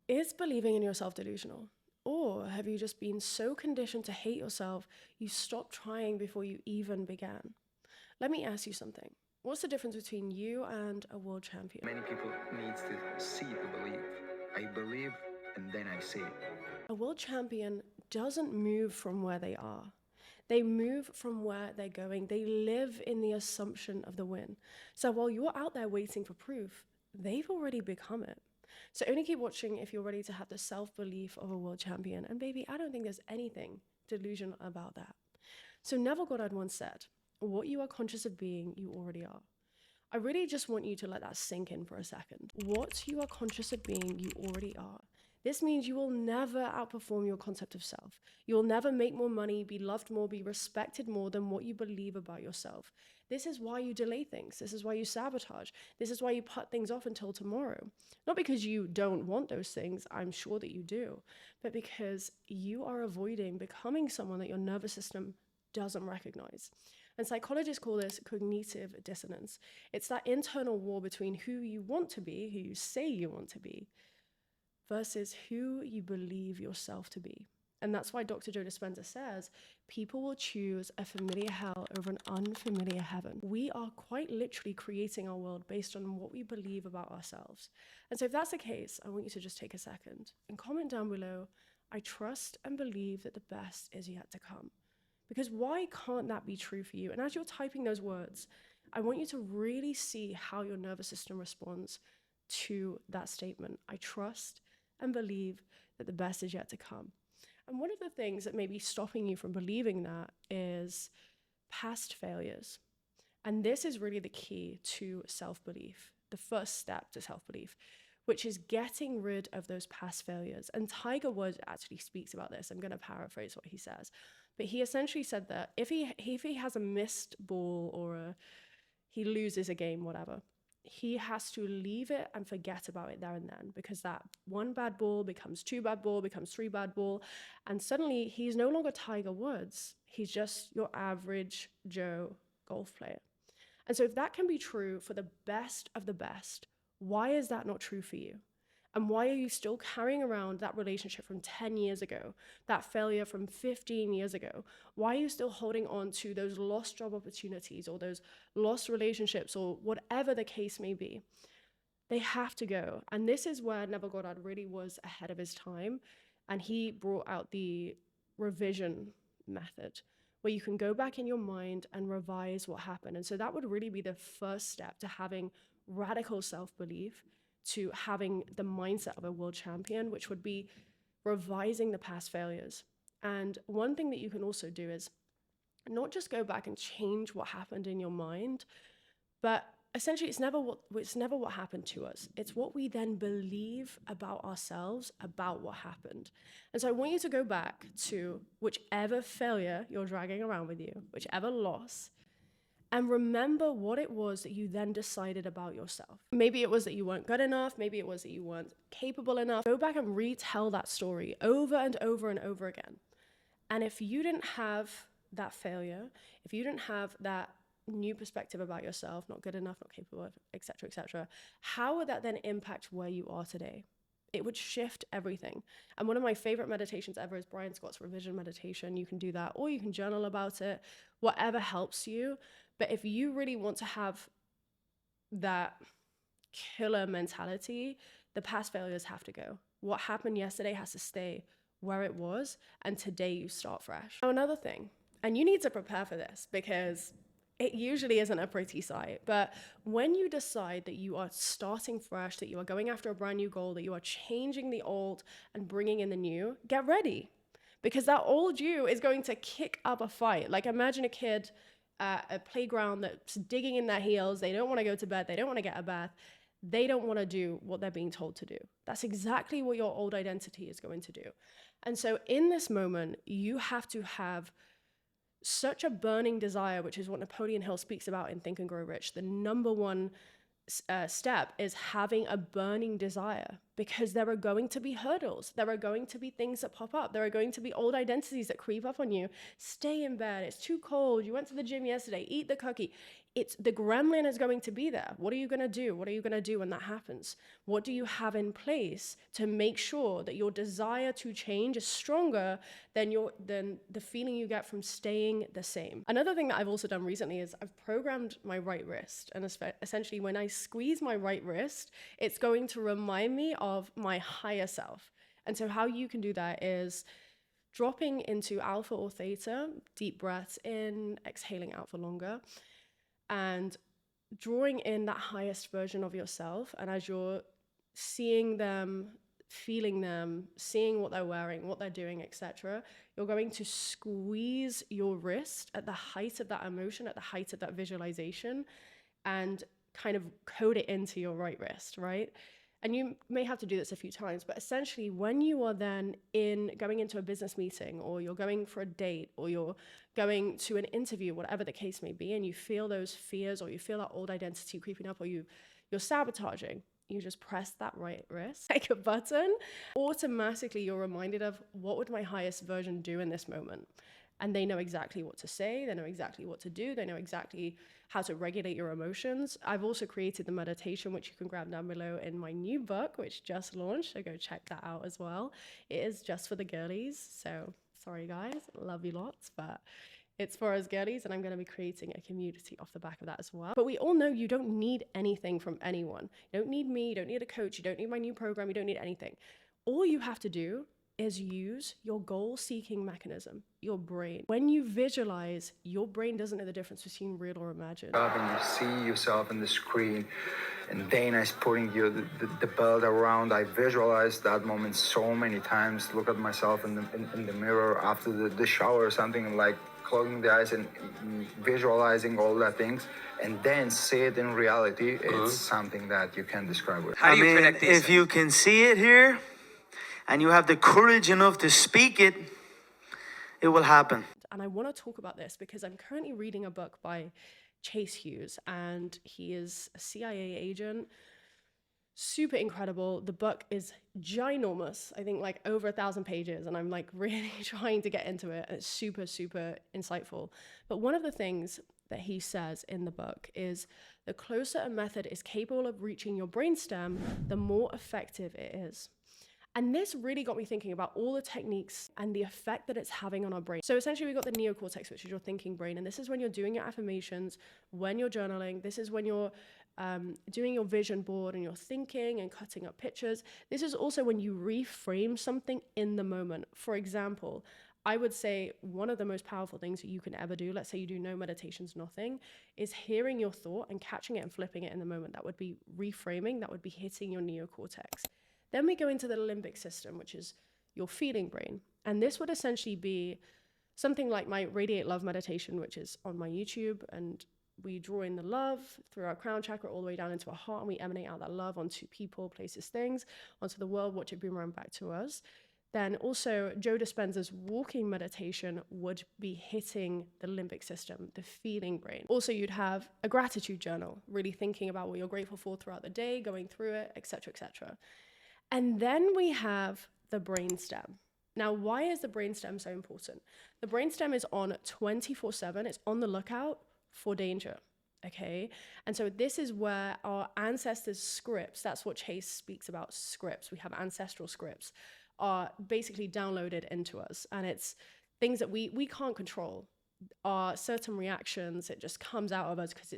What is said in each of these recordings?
Is believing in yourself delusional? Or have you just been so conditioned to hate yourself, you stopped trying before you even began? Let me ask you something. What's the difference between you and a world champion? Many people need to see to believe. I believe and then I see. A world champion doesn't move from where they are. They move from where they're going. They live in the assumption of the win. So while you're out there waiting for proof, they've already become it. So only keep watching if you're ready to have the self-belief of a world champion. And baby, I don't think there's anything delusional about that. So Neville Goddard once said, what you are conscious of being, you already are. I really just want you to let that sink in for a second. What you are conscious of being, you already are. This means you will never outperform your concept of self. You will never make more money, be loved more, be respected more than what you believe about yourself. This is why you delay things. This is why you sabotage. This is why you put things off until tomorrow. Not because you don't want those things, I'm sure that you do, but because you are avoiding becoming someone that your nervous system doesn't recognize. And psychologists call this cognitive dissonance. It's that internal war between who you want to be, who you say you want to be, versus who you believe yourself to be. And that's why Dr. Joe Dispenza says, people will choose a familiar hell over an unfamiliar heaven. We are quite literally creating our world based on what we believe about ourselves. And so if that's the case, I want you to just take a second and comment down below, I trust and believe that the best is yet to come. Because why can't that be true for you? And as you're typing those words, I want you to really see how your nervous system responds to that statement. I trust and believe that the best is yet to come. And one of the things that may be stopping you from believing that is past failures. And this is really the key to self-belief, the first step to self-belief, which is getting rid of those past failures. And Tiger Woods actually speaks about this. I'm going to paraphrase what he says. But he essentially said that if he has a missed ball or he loses a game, whatever, he has to leave it and forget about it there and then, because that one bad ball becomes two bad ball, becomes three bad ball. And suddenly he's no longer Tiger Woods. He's just your average Joe golf player. And so if that can be true for the best of the best, why is that not true for you? And why are you still carrying around that relationship from 10 years ago, that failure from 15 years ago? Why are you still holding on to those lost job opportunities or those lost relationships or whatever the case may be? They have to go. And this is where Neville Goddard really was ahead of his time. And he brought out the revision method, where you can go back in your mind and revise what happened. And so that would really be the first step to having radical self-belief, to having the mindset of a world champion, which would be revising the past failures. And one thing that you can also do is not just go back and change what happened in your mind, but essentially it's never what happened to us. It's what we then believe about ourselves, about what happened. And so I want you to go back to whichever failure you're dragging around with you, whichever loss, and remember what it was that you then decided about yourself. Maybe it was that you weren't good enough. Maybe it was that you weren't capable enough. Go back and retell that story over and over and over again. And if you didn't have that failure, if you didn't have that new perspective about yourself, not good enough, not capable, etc., how would that then impact where you are today? It would shift everything. And one of my favorite meditations ever is Brian Scott's revision meditation. You can do that, or you can journal about it, whatever helps you. But if you really want to have that killer mentality, the past failures have to go. What happened yesterday has to stay where it was, and today you start fresh. Now, another thing, and you need to prepare for this because it usually isn't a pretty sight, but when you decide that you are starting fresh, that you are going after a brand new goal, that you are changing the old and bringing in the new, get ready, because that old you is going to kick up a fight. Like, imagine a kid at a playground that's digging in their heels. They don't want to go to bed. They don't want to get a bath. They don't want to do what they're being told to do. That's exactly what your old identity is going to do. And so in this moment, you have to have such a burning desire, which is what Napoleon Hill speaks about in Think and Grow Rich. The number one step is having a burning desire, because there are going to be hurdles. There are going to be things that pop up. There are going to be old identities that creep up on you. Stay in bed. It's too cold. You went to the gym yesterday. Eat the cookie. It's the gremlin is going to be there. What are you going to do? What are you going to do when that happens? What do you have in place to make sure that your desire to change is stronger than the feeling you get from staying the same? Another thing that I've also done recently is I've programmed my right wrist. And essentially when I squeeze my right wrist, it's going to remind me of my higher self. And so how you can do that is dropping into alpha or theta, deep breaths in, exhaling out for longer, and drawing in that highest version of yourself. And as you're seeing them, feeling them, seeing what they're wearing, what they're doing, etc., you're going to squeeze your wrist at the height of that emotion, at the height of that visualization, and kind of code it into your right wrist, right? And you may have to do this a few times, but essentially when you are then going into a business meeting, or you're going for a date, or you're going to an interview, whatever the case may be, and you feel those fears, or you feel that old identity creeping up, or you're sabotaging, you just press that right wrist like a button. Automatically you're reminded of, what would my highest version do in this moment? And they know exactly what to say, they know exactly what to do, they know exactly how to regulate your emotions. I've also created the meditation, which you can grab down below in my new book, which just launched, so go check that out as well. It is just for the girlies, so sorry guys, love you lots, but it's for us girlies, and I'm going to be creating a community off the back of that as well. But we all know you don't need anything from anyone. You don't need me, you don't need a coach, you don't need my new program, you don't need anything. All you have to do is use your goal-seeking mechanism, your brain. When you visualize, your brain doesn't know the difference between real or imagined. And you see yourself in the screen, and Dana's putting you the belt around. I visualized that moment so many times. Look at myself in the mirror after the shower or something, and like closing the eyes and visualizing all that things, and then see it in reality. It's something that you can't describe with. How do you predict these if things? you can see it here, and you have the courage enough to speak it, it will happen. And I want to talk about this because I'm currently reading a book by Chase Hughes, and he is a CIA agent. Super incredible. The book is ginormous. I think like over 1,000 pages, and I'm like really trying to get into it. And it's super, super insightful. But one of the things that he says in the book is, the closer a method is capable of reaching your brainstem, the more effective it is. And this really got me thinking about all the techniques and the effect that it's having on our brain. So essentially we've got the neocortex, which is your thinking brain. And this is when you're doing your affirmations, when you're journaling. This is when you're doing your vision board and you're thinking and cutting up pictures. This is also when you reframe something in the moment. For example, I would say one of the most powerful things that you can ever do, let's say you do no meditations, nothing, is hearing your thought and catching it and flipping it in the moment. That would be reframing, that would be hitting your neocortex. Then we go into the limbic system, which is your feeling brain. And this would essentially be something like my Radiate Love meditation, which is on my YouTube. And we draw in the love through our crown chakra all the way down into our heart, and we emanate out that love onto people, places, things, onto the world, watch it boomerang back to us. Then also Joe Dispenza's walking meditation would be hitting the limbic system, the feeling brain. Also, you'd have a gratitude journal, really thinking about what you're grateful for throughout the day, going through it, etc., etc. And then we have the brainstem. Now, why is the brainstem so important? The brainstem is on 24/7. It's on the lookout for danger, okay? And so this is where our ancestors' scripts, that's what Chase speaks about, scripts. We have ancestral scripts, are basically downloaded into us. And it's things that we can't control. Our certain reactions, it just comes out of us because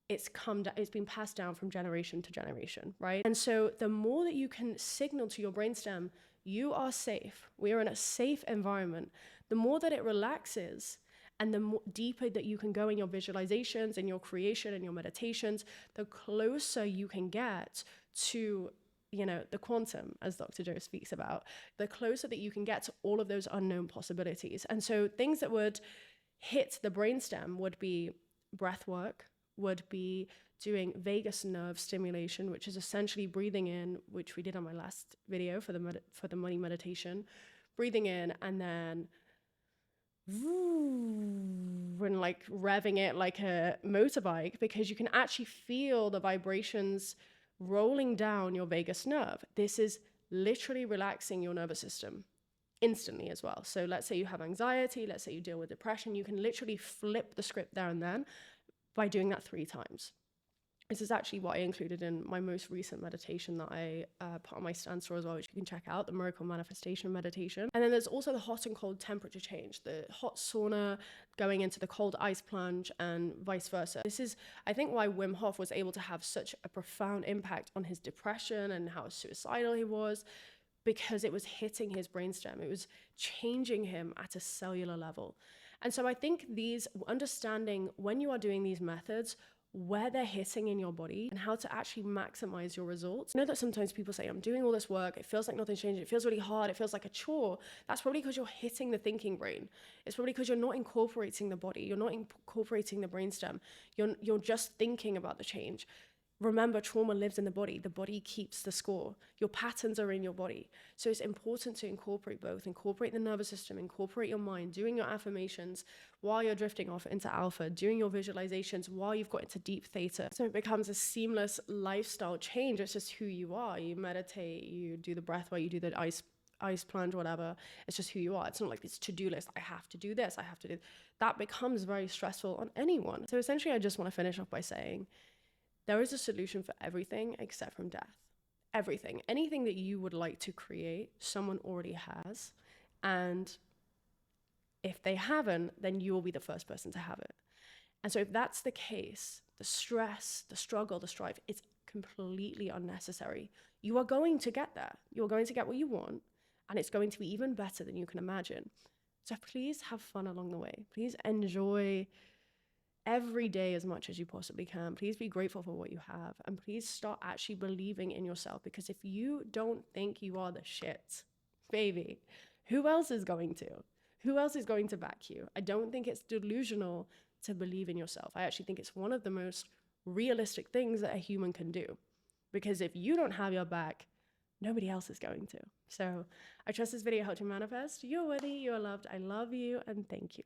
it's been passed down from generation to generation, right? And so the more that you can signal to your brainstem, you are safe, we are in a safe environment, the more that it relaxes, and the more deeper that you can go in your visualizations and your creation and your meditations, the closer you can get to, the quantum, as Dr. Joe speaks about, the closer that you can get to all of those unknown possibilities. And so things that would hit the brainstem would be breath work, would be doing vagus nerve stimulation, which is essentially breathing in, which we did on my last video for the money meditation, breathing in and then and like revving it like a motorbike, because you can actually feel the vibrations rolling down your vagus nerve. This is literally relaxing your nervous system instantly as well. So let's say you have anxiety, let's say you deal with depression, you can literally flip the script there and then by doing that 3 times. This is actually what I included in my most recent meditation that I put on my stand store as well, which you can check out, the miracle manifestation meditation. And then there's also the hot and cold temperature change, the hot sauna going into the cold ice plunge and vice versa. This is, I think, why Wim Hof was able to have such a profound impact on his depression and how suicidal he was, because it was hitting his brainstem. It was changing him at a cellular level. And so I think these, understanding when you are doing these methods, where they're hitting in your body and how to actually maximize your results. I know that sometimes people say, I'm doing all this work, it feels like nothing's changing, it feels really hard, it feels like a chore. That's probably because you're hitting the thinking brain. It's probably because you're not incorporating the body, you're not incorporating the brainstem, you're just thinking about the change. Remember, trauma lives in the body. The body keeps the score. Your patterns are in your body. So it's important to incorporate both. Incorporate the nervous system, incorporate your mind, doing your affirmations while you're drifting off into alpha, doing your visualizations while you've got into deep theta. So it becomes a seamless lifestyle change. It's just who you are. You meditate, you do the breath while you do the ice plunge, whatever. It's just who you are. It's not like this to-do list. I have to do this. I have to do that. Becomes very stressful on anyone. So essentially, I just want to finish off by saying, there is a solution for everything except from death. Everything. Anything that you would like to create, someone already has. And if they haven't, then you will be the first person to have it. And so if that's the case, the stress, the struggle, the strife, it's completely unnecessary. You are going to get there. You are going to get what you want. And it's going to be even better than you can imagine. So please have fun along the way. Please enjoy every day as much as you possibly can. Please be grateful for what you have, and please start actually believing in yourself, because if you don't think you are the shit, baby, who else is going to? Who else is going to back you? I don't think it's delusional to believe in yourself. I actually think it's one of the most realistic things that a human can do, because if you don't have your back, nobody else is going to. So I trust this video helped you manifest. You're worthy, you're loved, I love you, and thank you.